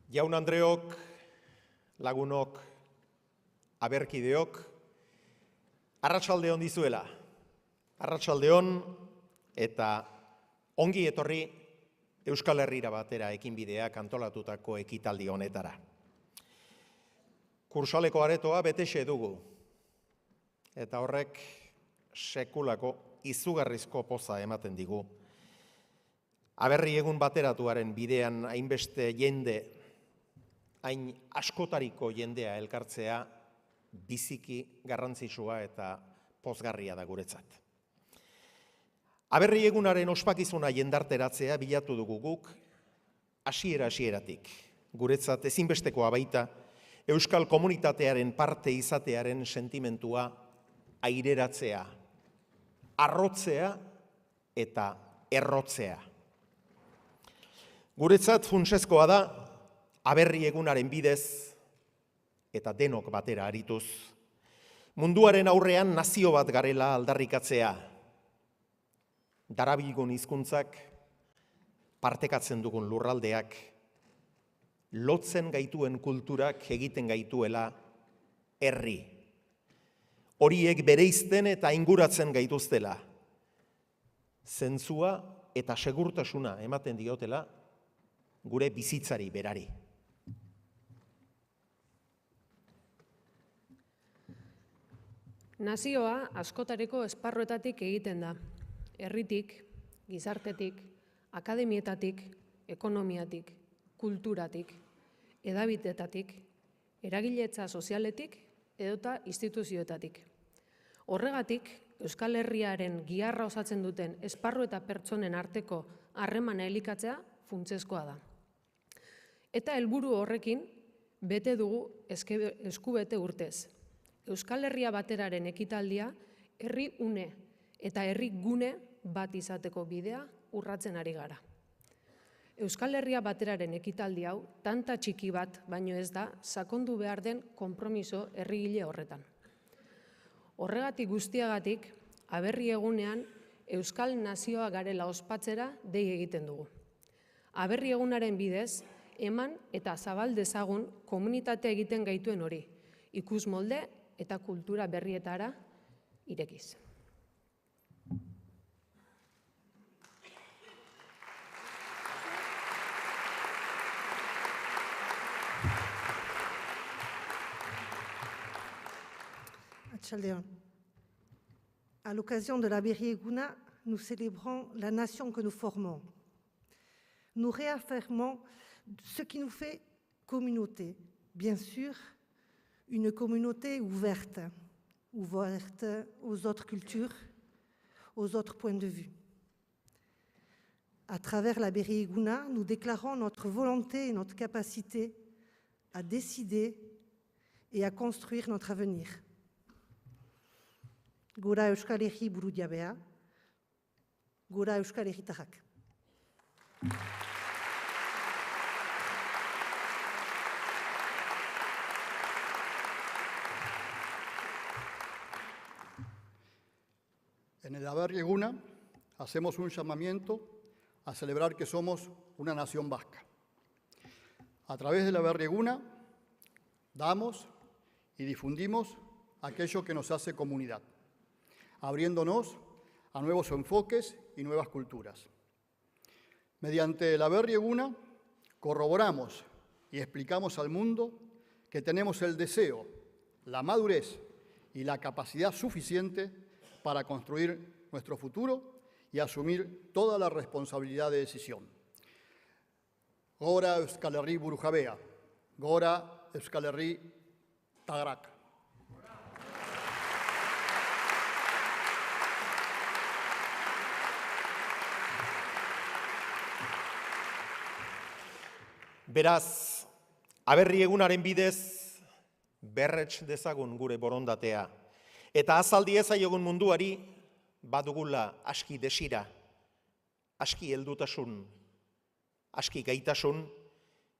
Jaun Andreok, lagunok, aberkideok, arratsalde on dizuela. Arratsalde on eta ongi etorri Euskal Herrira batera ekinbideak antolatutako ekitaldi honetara. Kursaleko aretoa betexe dugu, eta horrek sekulako izugarrizko poza ematen digu. Aberri egun bateratuaren bidean hainbeste jende, hain askotariko jendea elkartzea biziki garrantzitsua eta pozgarria da guretzat. Aberri egunaren ospakizuna jendarteratzea bilatu dugu guk hasieratik. Guretzat ezinbestekoa baita euskal komunitatearen parte izatearen sentimentua aireratzea, arrotzea eta errotzea. Guretzat funtsezkoa da aberri egunaren bidez eta denok batera arituz, munduaren aurrean nazio bat garela aldarrikatzea. Darabilgun hizkuntzak, partekatzen dugun lurraldeak, lotzen gaituen kulturak egiten gaituela herri. Horiek bereizten eta inguratzen gaituztela. Zentzua eta segurtasuna ematen diotela gure bizitzari berari. Nazioa askotariko esparruetatik egiten da. Herritik, gizartetik, akademietatik, ekonomiatik, kulturatik, hedabidetatik, eragiletza sozialetik edota instituzioetatik. Horregatik, Euskal Herriaren giharra osatzen duten esparru eta pertsonen arteko harremana elikatzea funtsezkoa da. Eta helburu horrekin bete dugu eskubete urtez. Euskal Herria bateraren ekitaldia herri une eta herri gune bat izateko bidea urratzen ari gara. Euskal Herria bateraren ekitaldi hau tanta txiki bat baino ez da sakondu behar den konpromiso herrigile horretan. Horregatik guztiagatik, aberri egunean Euskal Nazioa garela ospatzera dei egiten dugu. Aberri egunaren bidez, eman eta zabal dezagun komunitate egiten gaituen hori, ikus molde eta kultura berrietara irekiz. Atxaldeon. À l'occasion de la Berri Eguna, nous célébrons la nation que nous formons. Nous réaffirmons ce qui nous fait communauté. Bien sûr, une communauté ouverte aux autres cultures, aux autres points de vue. À travers la Berri Eguna, nous déclarons notre volonté et notre capacité à décider et à construire notre avenir. Gora Euskal Herri buru jabea, gora Euskal Herritarrak. En el Aberri Eguna hacemos un llamamiento a celebrar que somos una nación vasca. A través de la Aberri Eguna damos y difundimos aquello que nos hace comunidad, abriéndonos a nuevos enfoques y nuevas culturas. Mediante la Aberri Eguna corroboramos y explicamos al mundo que tenemos el deseo, la madurez y la capacidad suficiente para construir nuestro futuro y asumir toda la responsabilidad de decisión. Gora Euskal Herri buru jabea, gora Euskal Herri tagarak. Beraz, aberri egunaren bidez berrets dezagun gure borondatea. Eta azaldi ezaiogun munduari badugula aski desira, aski heldutasun, aski gaitasun,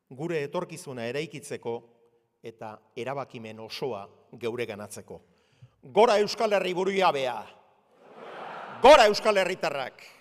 gure etorkizuna eraikitzeko eta erabakimen osoa geureganatzeko. Gora Euskal Herri buru jabea! Gora Euskal Herritarrak!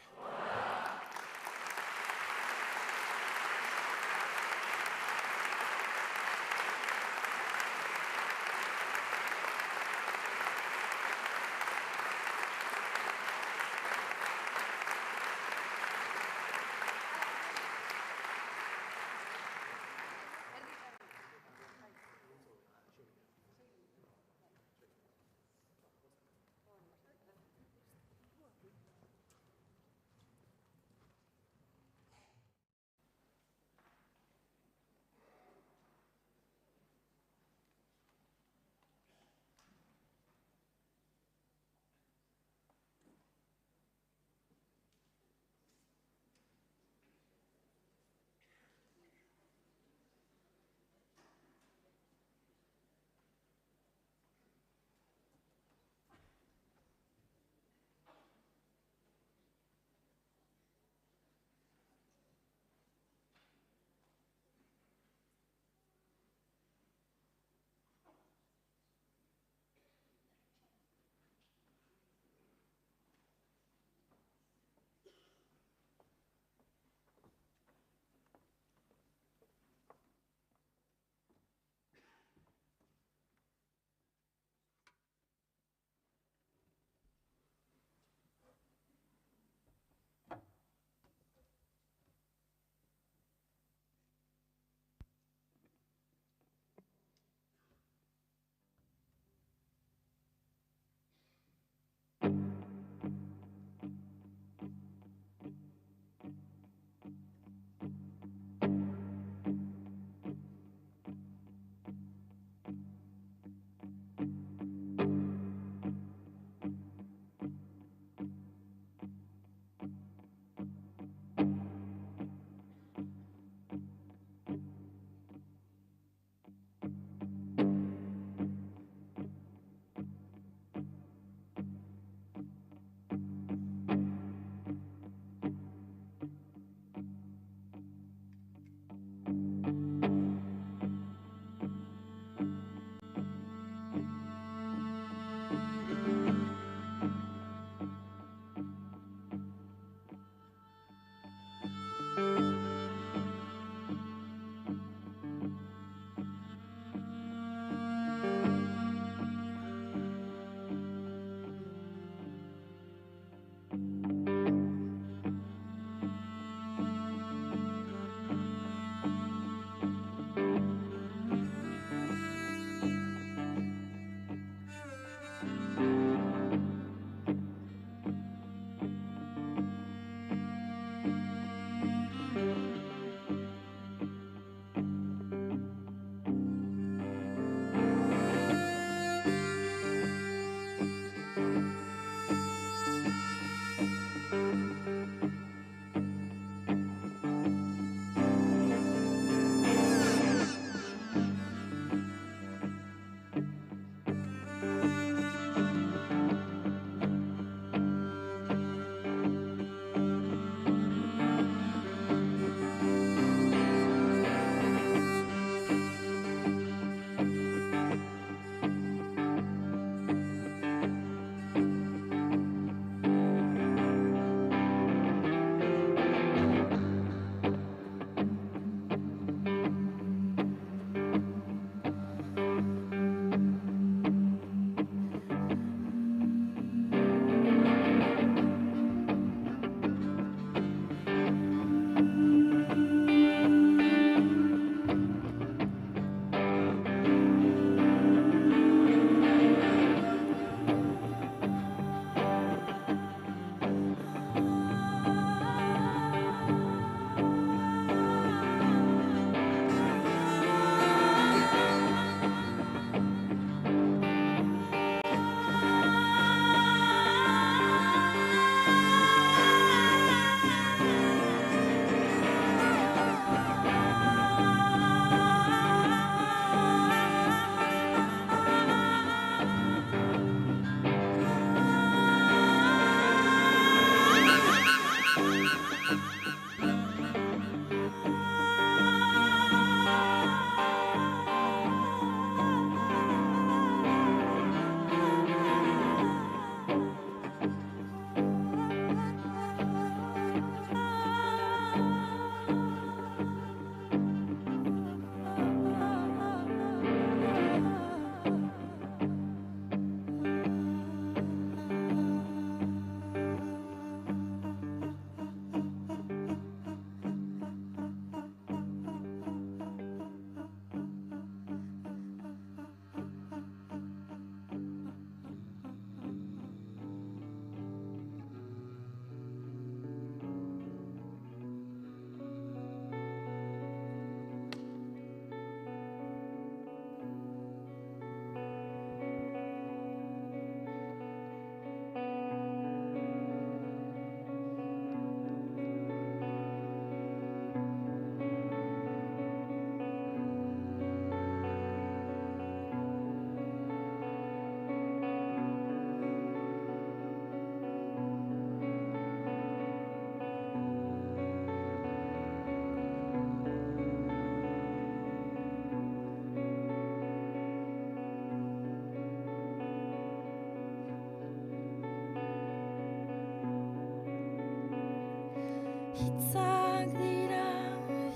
Hitzak dira,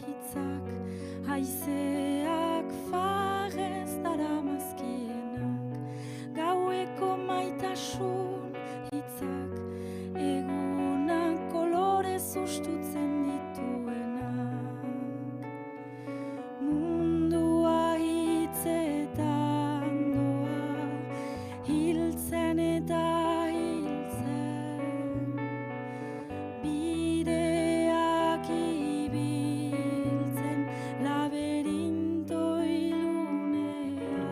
hitzak, haizeak farrez daramazkienak, gaueko maitasun hitzak, egunak kolorez ustutzen dituenak. Mundua hitzetan doa, hiltzen eta hiltzen, bideak ibiltzen, laberinto ilunean.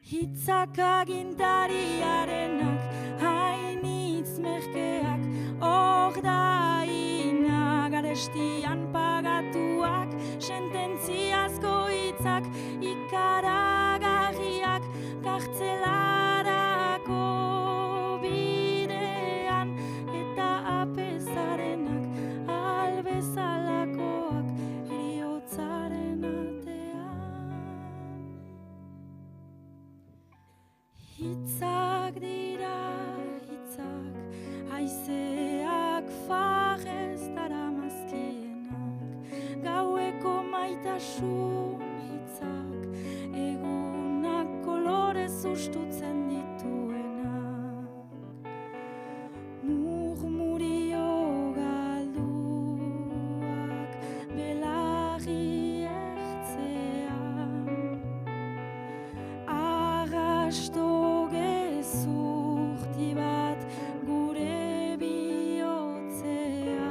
Hitzak agintariarenak, hainitz merkeak, ordainak, arestian pagatuak, sententziazko hitzak, ikaragarriak, kartzelarako bidean, eta apezarenak, albezalakoak, heriotzaren atean. Hitzak dira, hitzak, haizeak farrez daramazkienak, gaueko maitasun hitzak, egunak kolorez ustutzen dituenak. Murmurio galduak, belarri ertzean, arrasto gezurti bat gure bihotzean.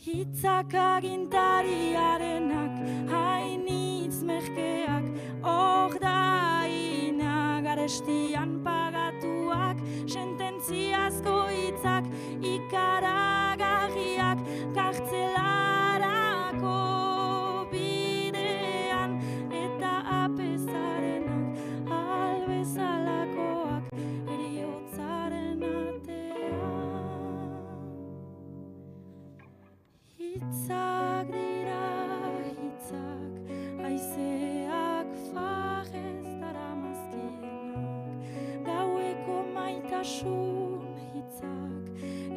Hitzak agintariarenak, hainitz merkeak, ordainak, arestian pagatuak, sententziazko hitzak, ikaragarriak, kartzelarako bidean, eta apezarenak, albezalakoak, heriotzaren atean. Hitzak dira, hitzak, haizeak farrez daramazkienak, gaueko maitasun hitzak,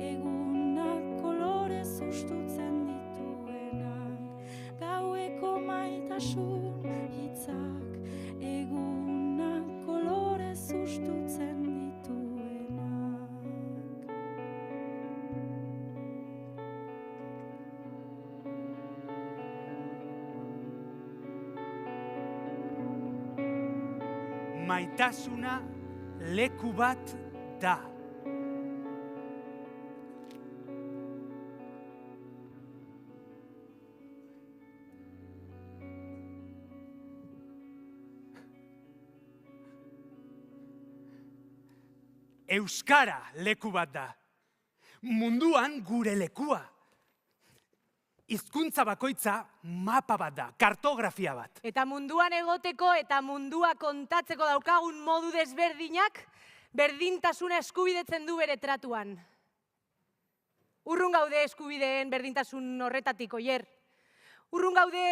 egunak kolorez ustutzen dituenak, gaueko maitasun hitzak, egunak kolorez ustutzen dituenak. Maitasuna leku bat da. Euskara leku bat da. Munduan gure lekua. Hizkuntza bakoitza mapa bat da, kartografia bat. Eta munduan egoteko eta mundua kontatzeko daukagun modu desberdinak, berdintasuna eskubidetzen du bere tratuan. Urrun gaude eskubideen berdintasun horretatik, Oier. Urrun gaude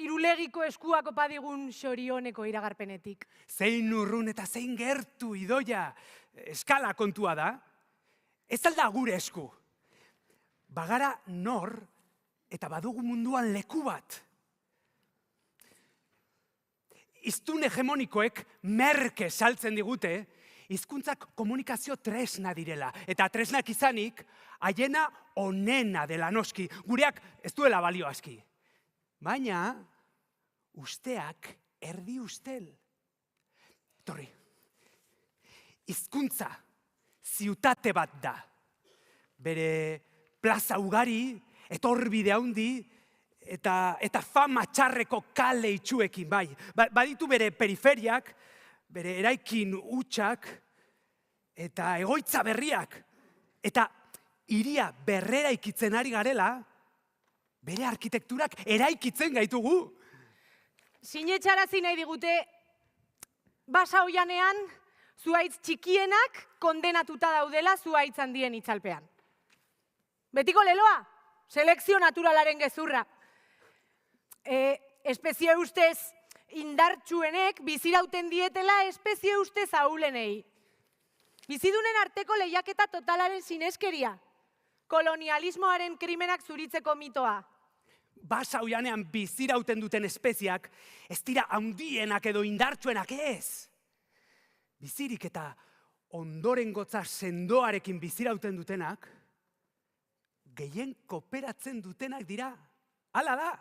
Irulegiko eskuak opa digun xorioneko iragarpenetik. Zein urrun eta zein gertu, Idoia, eskala kontua da. Ez alda gure esku. Bagara nor eta badugu munduan leku bat. Hiztun hegemonikoek merke saltzen digute, hizkuntzak komunikazio tresna direla. Eta tresnak izanik, haiena onena dela noski. Gureak ez duela balio aski. Baina, usteak erdi ustel. Torri, hizkuntza ziutate bat da. Bere plaza ugari, etorbide handi, eta fama txarreko kale itxuekin, bai. Baditu bere periferiak, bere eraikin hutsak, eta egoitza berriak. Eta hiria berrera ikitzen ari garela, bere arkitekturak eraikitzen gaitugu. Sinetxarazi nahi digute, basa oianean, zuhaitz txikienak kondenatuta daudela zuhaitz handien itzalpean. Betiko leloa, selekzio naturalaren gezurra. Espezie ustez indartsuenek bizirauten dietela espezie ustez ahulenei. Bizidunen arteko lehiaketa totalaren sineskeria. Kolonialismoaren krimenak zuritzeko mitoa. Basa oianean bizirauten duten espeziak, ez dira handienak edo indartsuenak ez. Bizirik eta ondorengotza sendoarekin bizirauten dutenak, gehien kooperatzen dutenak dira. Hala da.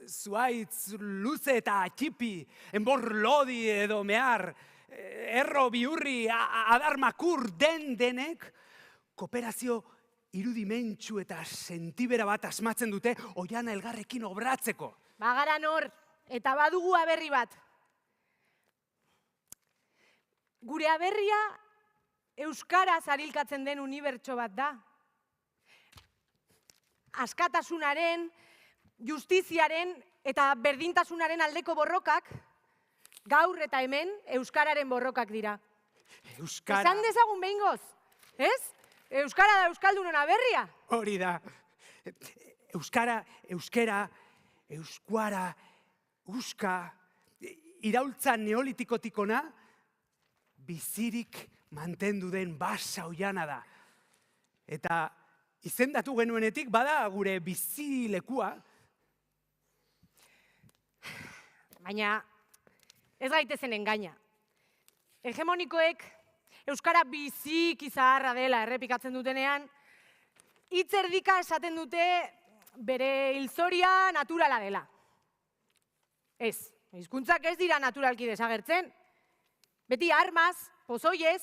Zuaitz, luze eta atxipi, enbor lodi edo mehar, erro bihurri, adar makur denek, kooperazio irudimentsu eta sentibera bat asmatzen dute oiana elgarrekin obratzeko. Bagara nor, eta badugu aberri bat. Gure aberria euskaraz arilkatzen den unibertso bat da. Askatasunaren, justiziaren eta berdintasunaren aldeko borrokak, gaur eta hemen euskararen borrokak dira. Euskara... Esan dezagun behingoz, ez? Euskara da euskaldunon aberria. Hori da. Euskara, euskera, euskuara, euska, iraultza neolitikotikona, bizirik mantendu den basa oiana da. Eta izendatu genuenetik bada gure bizilekua. Baina ez gaitezen engaina. Hegemonikoek euskara biziki zaharra dela errepikatzen dutenean, hitz erdika esaten dute bere hilzoria naturala dela. Ez, hizkuntzak ez dira naturalki desagertzen. Beti armaz, pozoiez,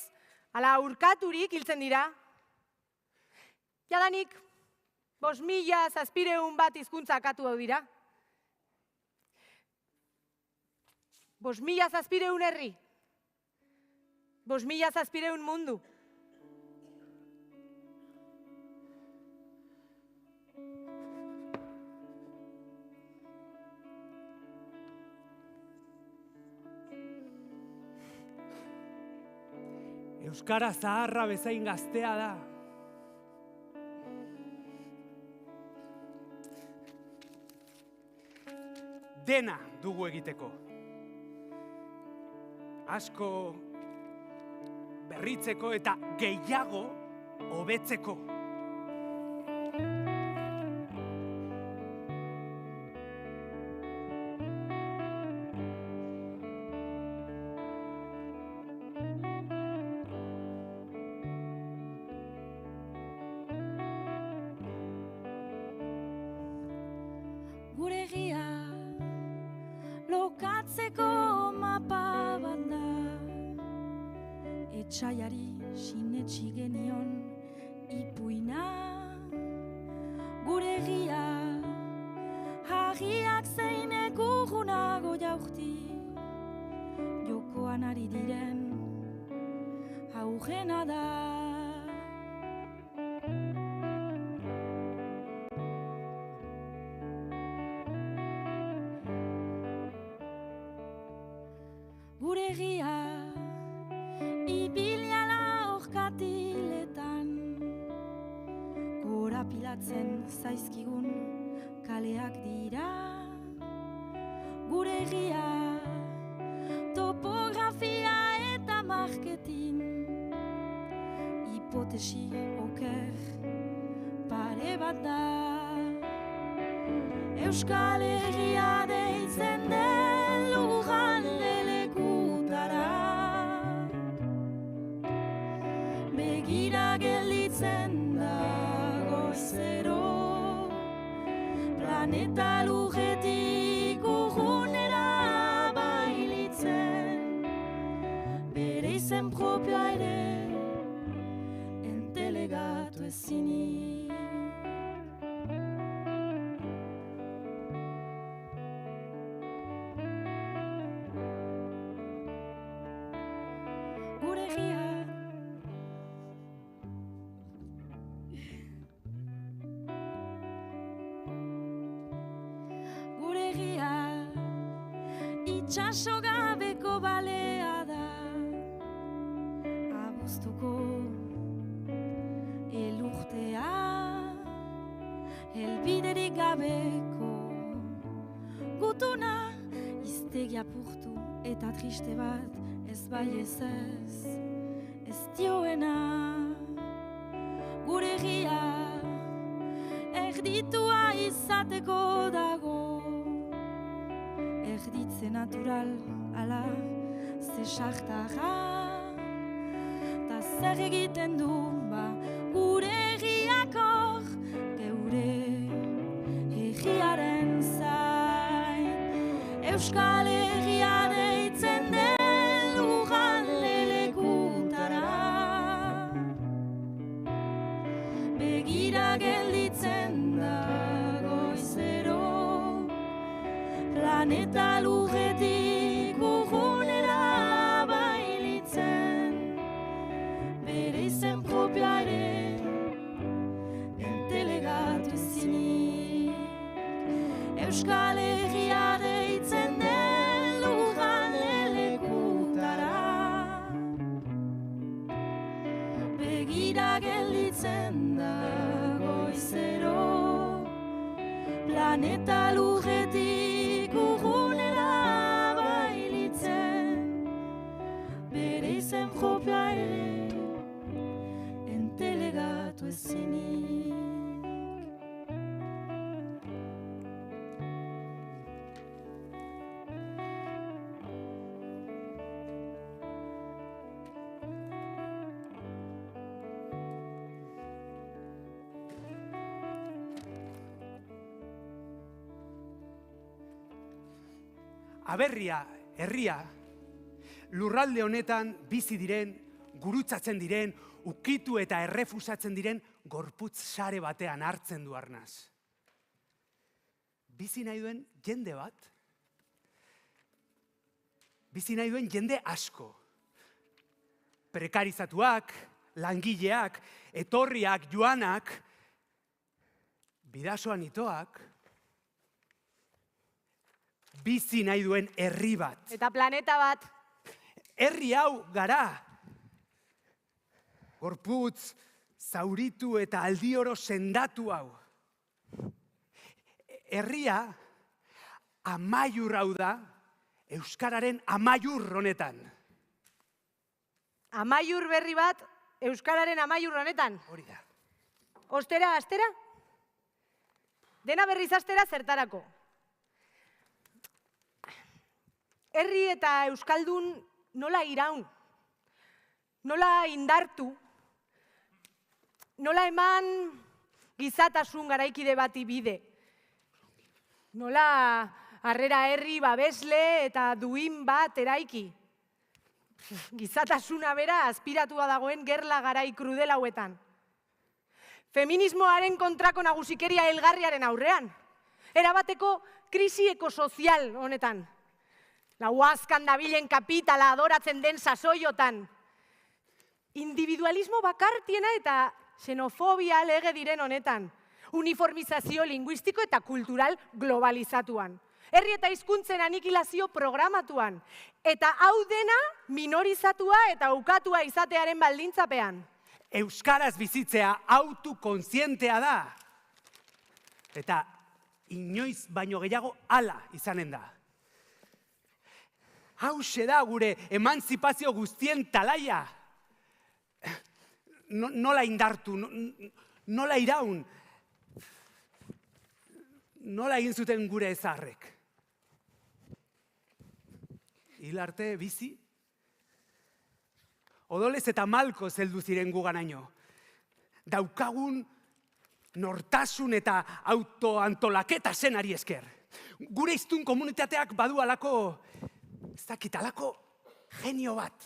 ala urkaturik hiltzen dira. Jadanik, 5.000 bat hizkuntza akatu hau dira. 5.000 herri. 5.000 mundu. Euskara zaharra bezain gaztea da. Dena dugu egiteko. Asko berritzeko eta gehiago hobetzeko. Gure egia lokatzeko mapa bat da. Etsaiari sinetsi genion ipuina. Gure egia hagiak zeinek urrunago jaurti. Jokoan ari diren aurrena da. Gure egia ibiliala orkatiletan, korapilatzen zaizkigun kaleak dira. Gure egia topografia eta marketing, hipotesi oker pare bat da. Euskal Herria deitzen den lurralde lekutara, begira gelditzen da goizero, planeta lurretik urrunera bailitzen, bere izen propioa ere entelegatu ezinik. Gure egia Gure egia itxaso gabeko balea da, abuztuko elurtea, helbiderik gabeko gutuna, iztegi apurtu eta triste bat ez bai ez ez, ez dioena. Gure egia erditua izateko dago, erditze natural ala ze sartarra. Ta zer egiten du gure egiak hor, geure egiaren zain. Euskal Herria deitzen den lurralde lekutara, begira gelditzen da goizero, planeta lurretik urrunera bailitzen, bere izen propioa ere entelegatu ezinik. Euskal Herria deitzen den lurralde lekutara, begira gelditzen da goizero, planeta lurretik urrunera bailitzen, bere izen propioa ere entelegatu ezinik. Aberria, herria, lurralde honetan bizi diren, gurutzatzen diren, ukitu eta errefusatzen diren gorputz sare batean hartzen du arnaz. Bizi nahi duen jende bat, bizi nahi duen jende asko. Prekarizatuak, langileak, etorriak, joanak, bidasoan itoak, bizi nahi duen herri bat. Eta planeta bat. Herri hau gara. Gorputz, zauritu eta aldioro sendatu hau. Herria amaiur hau da, euskararen amaiur honetan. Amaiur berri bat, euskararen amaiur honetan. Hori da. Ostera, astera? Dena berriz astera zertarako. Herri eta euskaldun nola iraun, nola indartu, nola eman gizatasun garaikide bati bide, nola harrera herri babesle eta duin bat eraiki. Gizatasuna bera aspiratua dagoen gerla garai krudel hauetan. Feminismoaren kontrako nagusikeria hilgarriaren aurrean. Erabateko krisi ekosozial honetan. Lauazkan dabilen kapitala adoratzen den sasoiotan. Individualismo bakartiena eta xenofobia lege diren honetan. Uniformizazio linguistiko eta kultural globalizatuan. Herri eta hizkuntzen anikilazio programatuan. Eta hau dena minorizatua eta ukatua izatearen baldintzapean. Euskaraz bizitzea autokontzientea da. Eta inoiz baino gehiago hala izanen da. Hauxe da gure emantzipazio guztien talaia. Nola indartu, nola iraun, nola egin zuten gure ezarrek. Hil arte bizi, odolez eta malko zeldu ziren guganaino. Daukagun nortasun eta autoantolaketa zenari esker. Gure hiztun komunitateak badu alako, ez dakit, alako genio bat,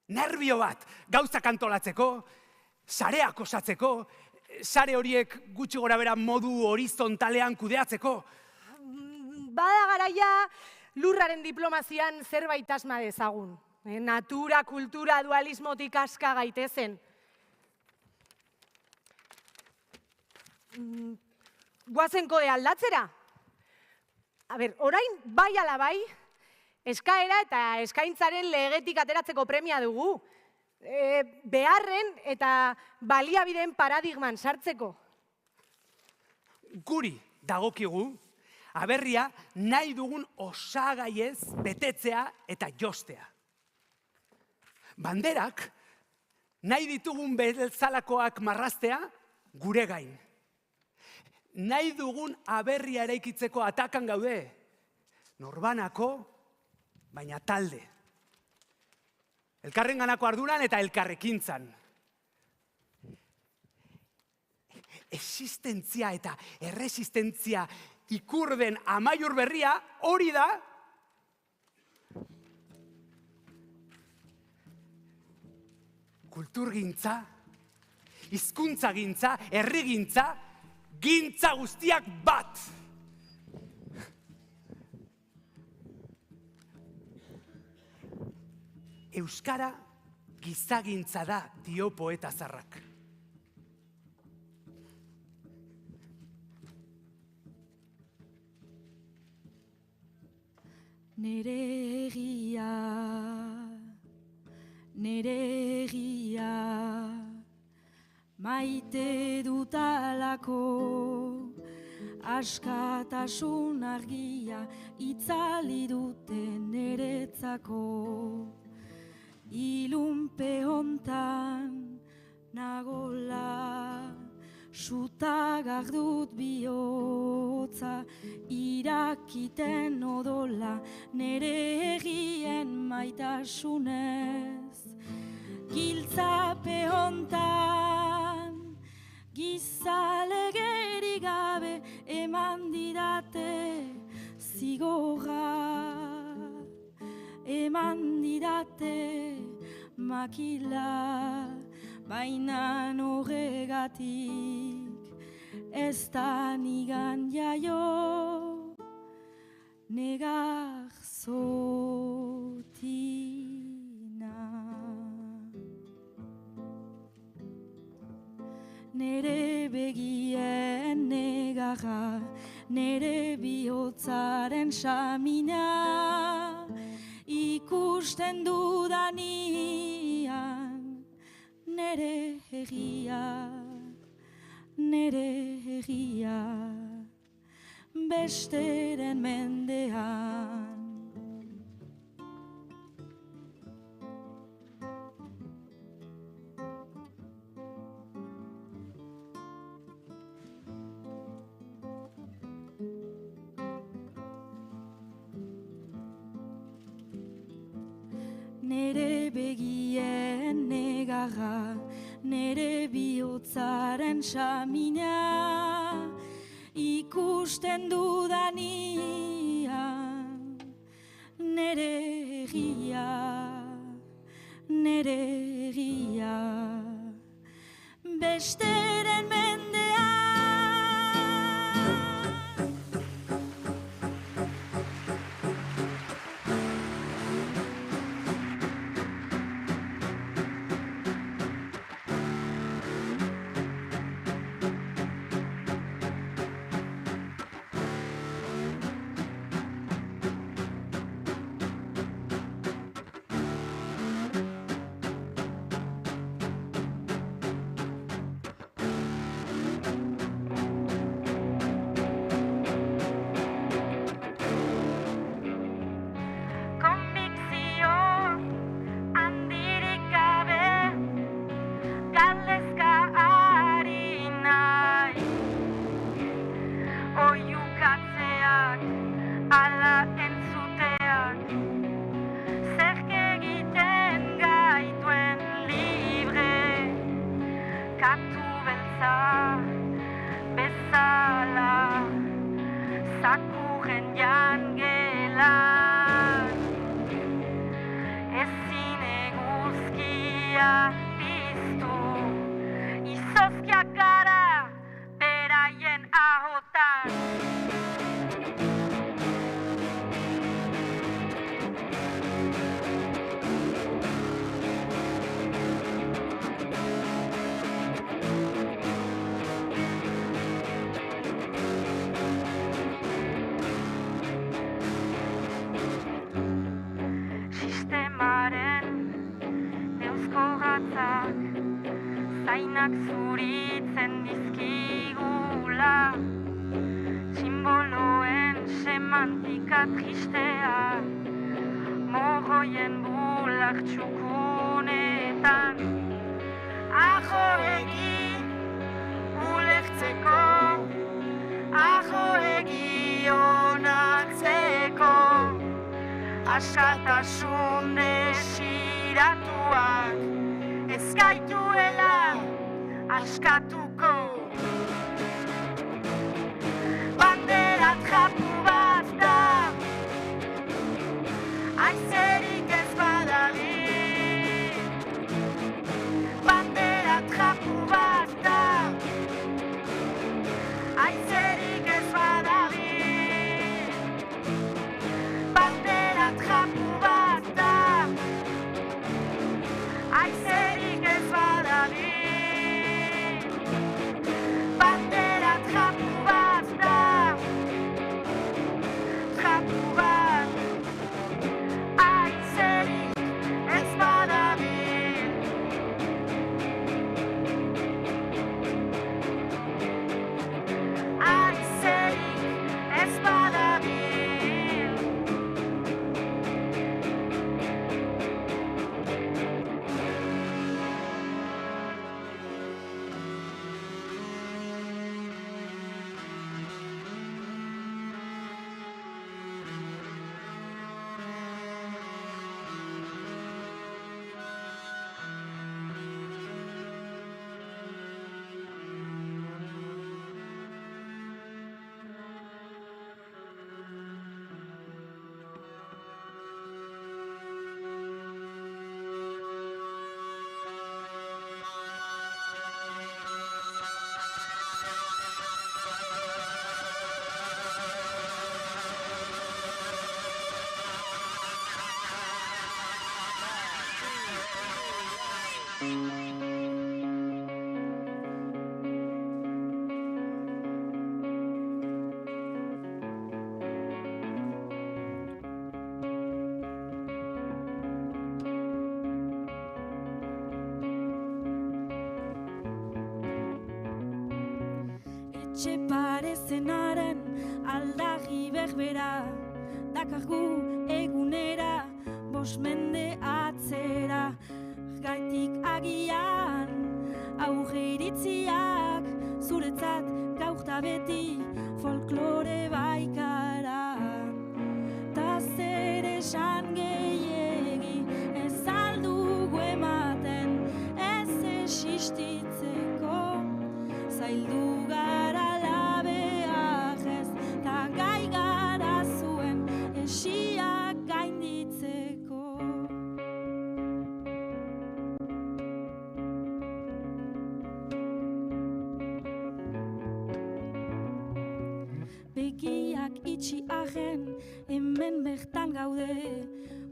nerbio bat, gauzak antolatzeko, sareak osatzeko, sare horiek gutxi gora bera modu horizontalean kudeatzeko. Bada garaia lurraren diplomazian zerbait asma dezagun. Natura, kultura, dualismotik aska gaitezen. Guazen kode aldatzera? Orain bai ala bai, eskaera eta eskaintzaren legetik ateratzeko premia dugu. Beharren eta baliabideen paradigman sartzeko. Guri dagokigu, aberria nahi dugun osagaiez betetzea eta jostea. Banderak nahi ditugun bezalakoak marraztea gure gain. Nahi dugun aberria eraikitzeko atakan gaude, norbanako, baina talde. Elkarrenganako arduran eta elkarrekintzan. Existentzia eta erresistentzia ikurden amaiur berria hori da kulturgintza, hizkuntzagintza, herrigintza, gintza guztiak bat. Euskara gizagintza da, dio poeta zarrak. Nere egia, maite dutalako, askatasun argia, itzali dute neretzako. Ilunpe hontan nagola, sutagak dut bihotza, irakiten odola, nere egien maitasunez. Giltzape hontan, gizalegeri gabe, eman didate zigorra, eman didate makila, baina horregatik ez da nigan jaio, negar zotina. Nere begien negarra, nere bihotzaren samina, ikusten dudanian, nere egia, besteren mendean. Nere begien negarra, nere bihotzaren samina, ikusten dudanian, nere egia, besteren mendean. Zainak zuritzen dizkigula, simboloen semantika tristea, morroien bulak txukunetan, Ahoegi ulertzeko, ahoegi onatzeko, askatasun desiratuak ez gaituela askatuko. Bandera trapu bat da, aizerik ez badagi. Bandera trapu bat da, aizerik ez badagi. Bandera trapu bat da, aizerik ez badagi. Bandera trapu bat da, trapu bat, aizerik ez badagi. Aizerik ez badagi. Etxe parezenaren aldagi berbera, dakargu egunera, 5 mende atzera. Gaitik agian, aurre iritziak, zuretzat gaurta beti folklore baikara. Ta zer esan gehiegi, ez aldugu ematen, ez existitzeko, zaildu gara labeak ez, ta gai gara zuen esiak gainditzeko. Begiak itxi ahen, hemen bertan gaude,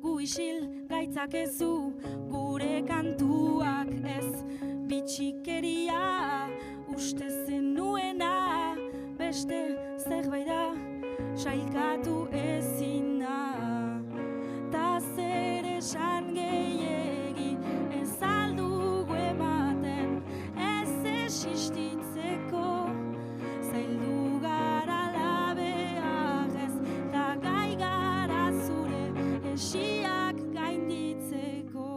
gu isil gaitzakezu, gure kantuak ez, bitxikeria, uste zenuena, beste zerbait da, sailkatu ezina. Ta zer esan gehiegi, ez aldugu ematen, ez existitzeko, zaildu gara labeak ez, ta gai gara zure esiak gainditzeko.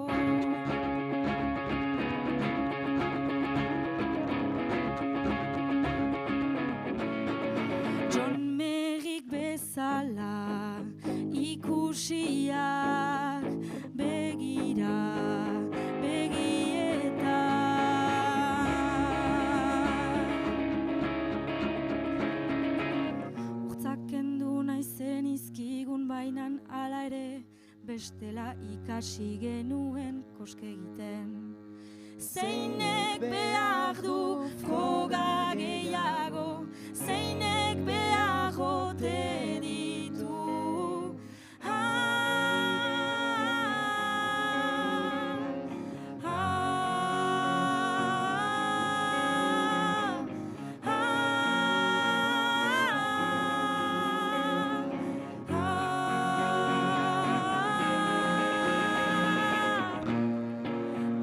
John Merrik bezala ikusiak begira, begietan. Hortzak kendu naizen izkigun bainan ala ere, bestela ikasi genuen koske egiten. Zeinek behar du froga gehiago, zeinek behar ote ditu.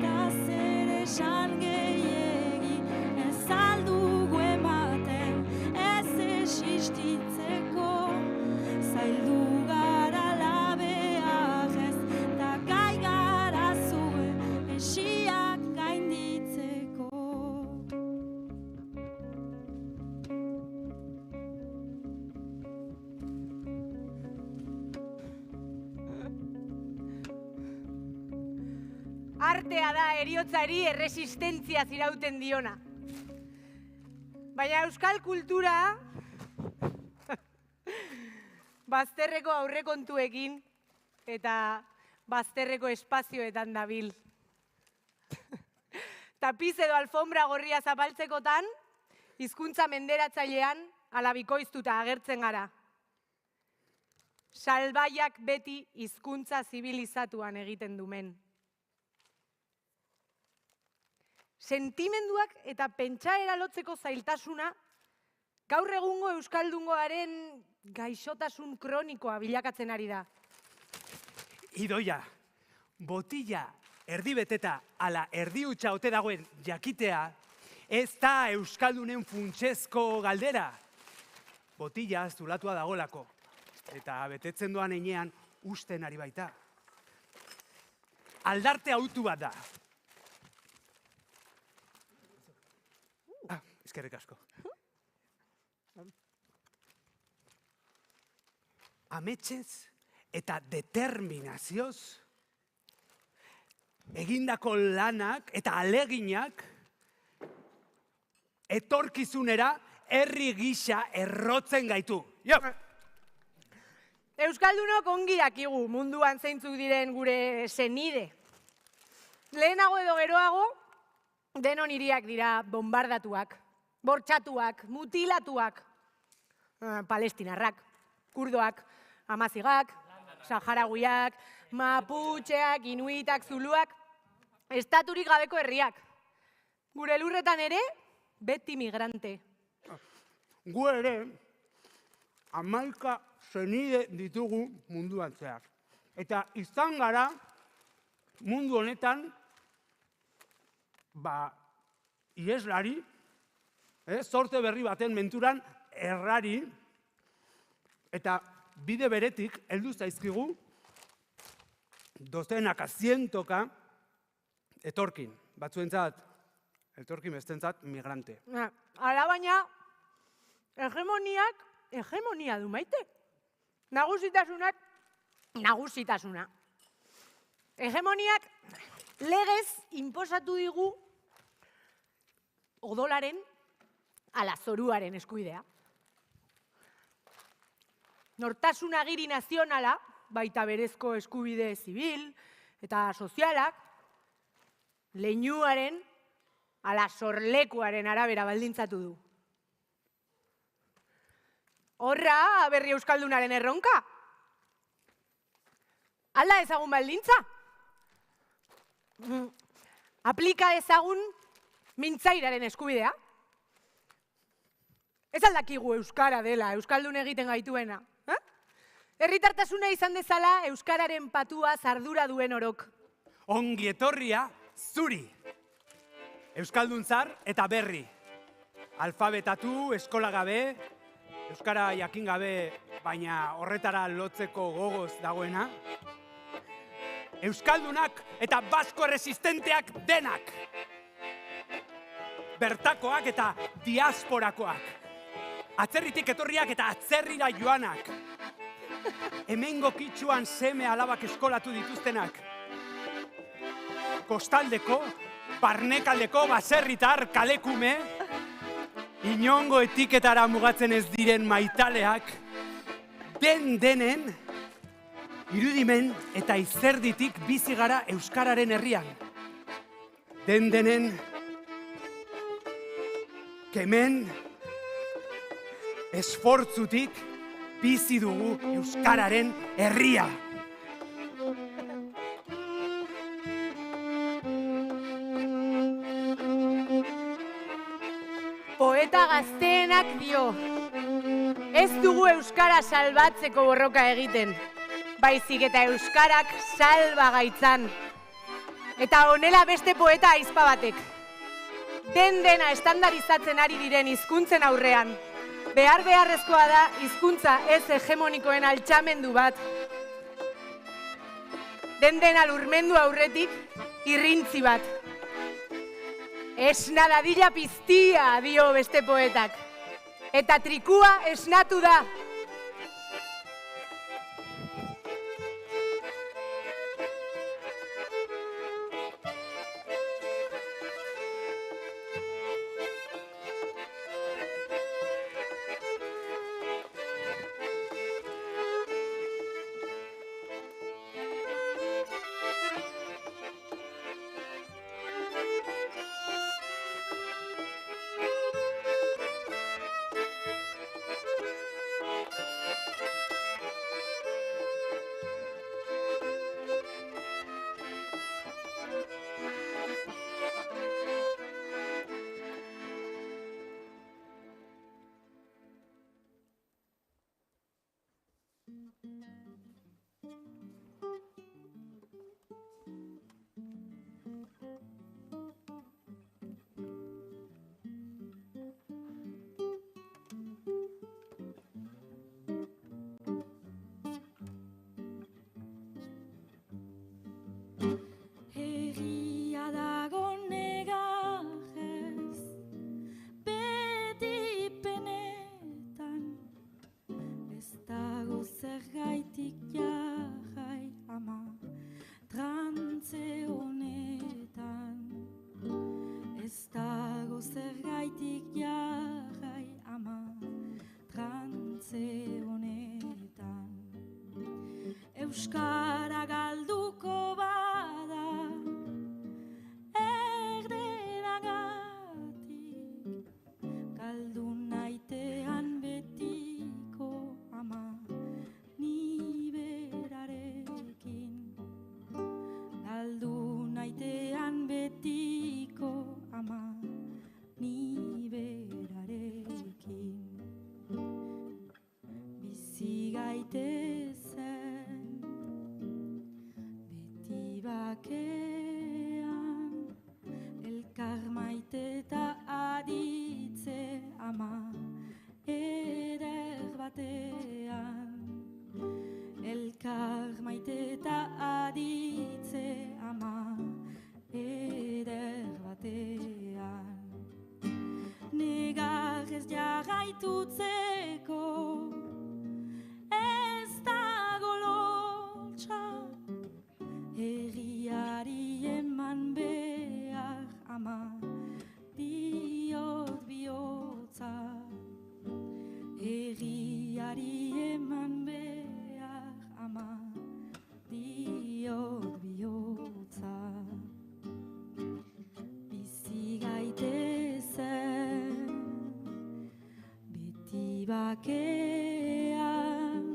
Ta zer esan gehiegi, ez aldugu ematen, ez existitzeko, Artea da heriotzari erresistentzia zirauten diona. Baina euskal kultura bazterreko aurrekontuekin eta bazterreko espazioetan dabil. Tapiz edo alfombra gorria zapaltzekotan, hizkuntza menderatzailean ala bikoiztuta agertzen gara. Salbaiak beti hizkuntza zibilizatuan egiten dumen. Sentimenduak eta pentsaera lotzeko zailtasuna gaur egungo euskaldungoaren gaixotasun kronikoa bilakatzen ari da. Idoia, botila erdibeteta ala erdi hutsa ote dagoen jakitea ez da euskaldunen funtsezko galdera. Botila zulatua dagolako eta betetzen doan heinean usten ari baita. Aldarte autu bat da. Eskerrik asko. Ametsez eta determinazioz egindako lanak eta aleginak etorkizunera herri gisa errotzen gaitu. Jo! Euskaldunok ongi dakigu munduan zeintzuk diren gure senide. Lehenago edo geroago, denon hiriak dira bombardatuak, bortxatuak, mutilatuak, palestinarrak, kurdoak, amazigak, saharaguiak, maputxeak, inuitak, zuluak, estaturik gabeko herriak. Gure lurretan ere, beti migrante. Gu ere, 11 senide ditugu munduan zehar. Eta izan gara mundu honetan, ieslari, zorte berri baten menturan errari, eta bide beretik heldu zaizkigu dozenaka, zientoka etorkin. Batzuentzat etorkin, bestentzat migrante. Hala baina, hegemonia du maite. Nagusitasunak, nagusitasuna. Hegemoniak legez inposatu digu odolaren ala zoruaren eskubidea. Nortasun agiri nazionala, baita berezko eskubide zibil eta sozialak, leinuaren ala sorlekuaren arabera baldintzatu du. Horra, berri euskaldunaren erronka. Alda ezagun baldintza. Aplika ezagun mintzairaren eskubidea. Ez aldakigu euskara dela, euskaldun egiten gaituena. Herritartasuna izan dezala euskararen patua ardura duen orok. Ongi etorria zuri. Euskaldun zar eta berri. Alfabetatu, eskola gabe, euskara jakin gabe, baina horretara lotzeko gogoz dagoena. Euskaldunak eta basko resistenteak denak. Bertakoak eta diasporakoak. Atzerritik etorriak eta atzerrira joanak. Hemengo kitxuan seme alabak eskolatu dituztenak. Kostaldeko, barnekaldeko, baserritar, kalekume, inongo etiketara mugatzen ez diren maitaleak, denen, irudimen eta izerditik bizi gara euskararen herrian. Denen, kemen, esfortzutik bizi dugu euskararen herria. Poeta gazteenak dio, ez dugu euskara salbatzeko borroka egiten, baizik eta euskarak salba gaitzan. Eta honela beste poeta aizpa batek. Dena estandarizatzen ari diren hizkuntzen aurrean, beharrezkoa da hizkuntza ez hegemonikoen altxamendu bat. Dena lurmendu aurretik irrintzi bat. Esna dadila piztia, dio beste poetak. Eta trikua esnatu da. euskara galduko bada erdenagatik galdu naitean betiko ama ni berarekin galdu naitean betiko ama ni berarekin bizi gaitezen beti bakean elkar maite eta aditze ama eder batean elkar maite eta aditze ama eder batean negar ez jarraitutzeko ez dago lotxa herriari eman behar ama diot bihotza herriari eman behar ama diot bihotza bizi gaitezen beti bakean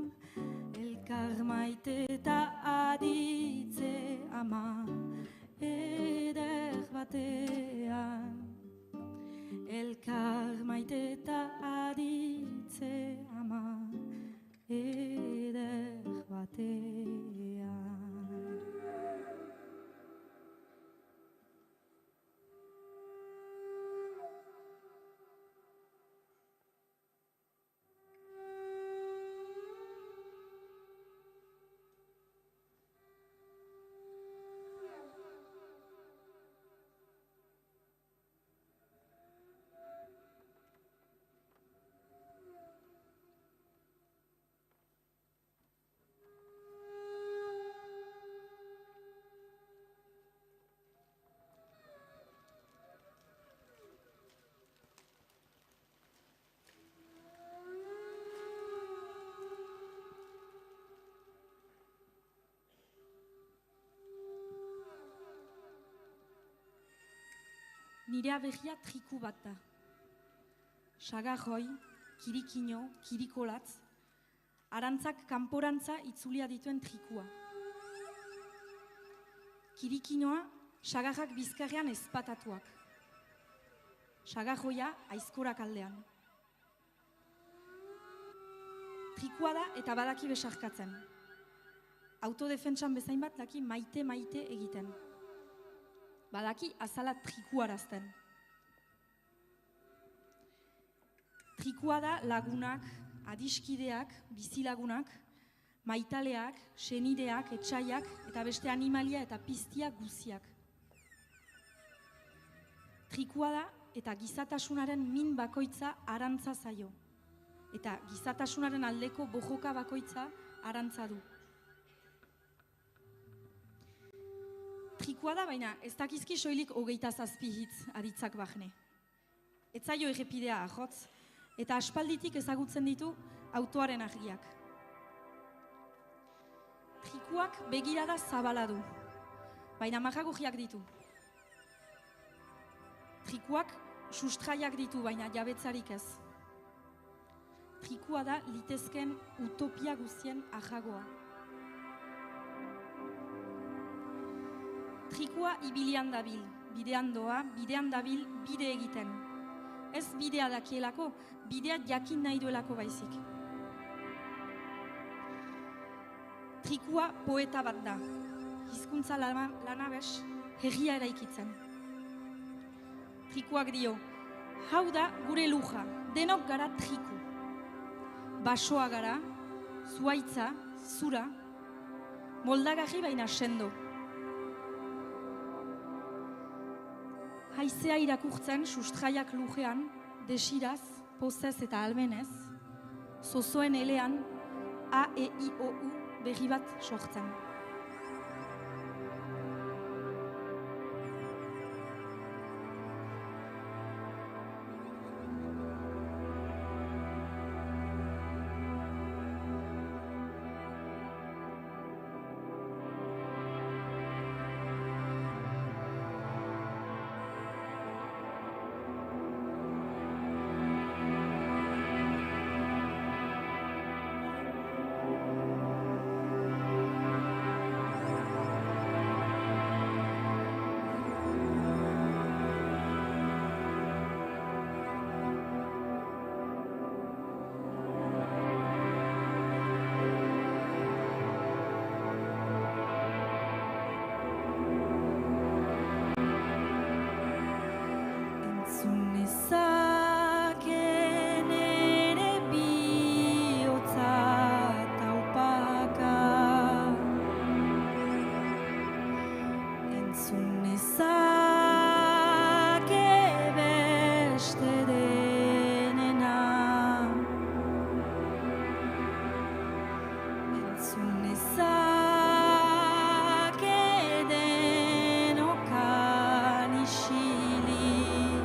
elkar maite eta aditze ama eder batean elkar maite eta aditze ama eder batean. Nire abegia triku bat da. Sagarroi, kirikino, kirikolatz, arantzak kanporantza itzulia dituen trikua. Kirikinoa, sagarrak bizkarrean ezpatatuak. Sagarroia, aizkorak aldean. Trikua da eta badaki besarkatzen. Autodefentsan bezain bat daki maite egiten. Badaki azala trikuarazten. Trikua da lagunak, adiskideak, bizilagunak, maitaleak, senideak, etsaiak eta beste animalia eta piztiak guziak. Trikua da eta gizatasunaren min bakoitza arantza zaio. Eta gizatasunaren aldeko bojoka bakoitza arantza du. Trikua da, baina ez dakizki soilik 27 hitz aditzak bahne. Ez zaio errepidea ahotz, eta aspalditik ezagutzen ditu autoaren argiak. Trikuak begirada zabala du, baina mahagogiak ditu. Trikuak sustraiak ditu, baina jabetzarik ez. Trikua da litezken utopia guztien ahagoa. Trikua ibilian dabil, bidean doa, bidean dabil, bide egiten. Ez bidea dakielako, bidea jakin nahi duelako baizik. Trikua poeta bat da, hizkuntza lanabes, herria eraikitzen. Trikuak dio, hau da gure luja, denok gara triku. Basoa gara, zuaitza, zura, moldagarri baina sendo. Haizea irakurtzen sustraiak lujean, desiraz, pozez eta almenez, zozoen elean, A, E, I, O, U berri bat sortzen. entzun nezake beste denena, entzun nezake denokan isilik,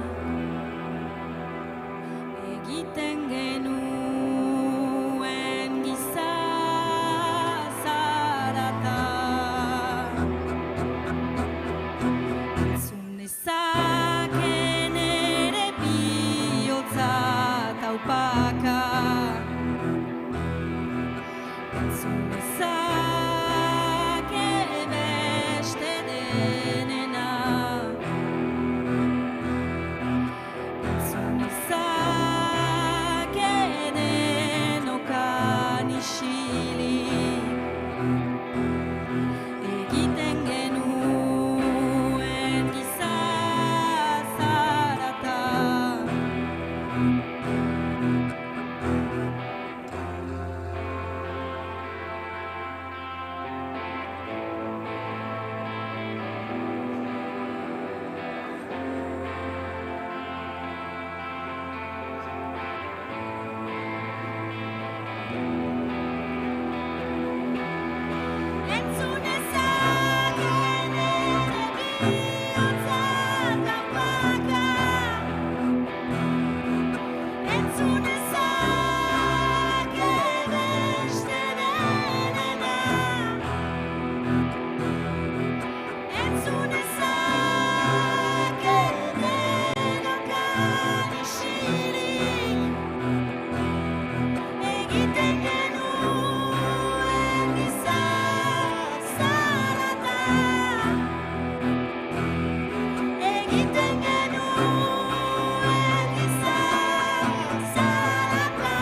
egiten genuen giza zarata. Entzun nezaken ere bihotza taupaka, entzun nezake beste denena, entzun nezake denokan isilik, egiten genuen giza zarata. Entzun nezaken ere bihotza taupaka, entzun nezake beste denena, entzun nezake denokan isilik, egiten genuen giza zarata, egiten genuen giza zarata.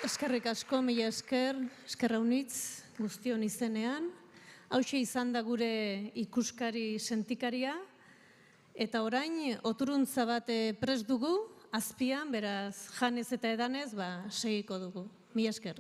Eskerrik asko, mila esker, eskerra unitz, guztion izenean. Hauxe izan da gure ikuskari sentikaria. Eta orain, oturuntza bat prest dugu, azpian, beraz, janez eta edanez, segiko dugu. Mila esker.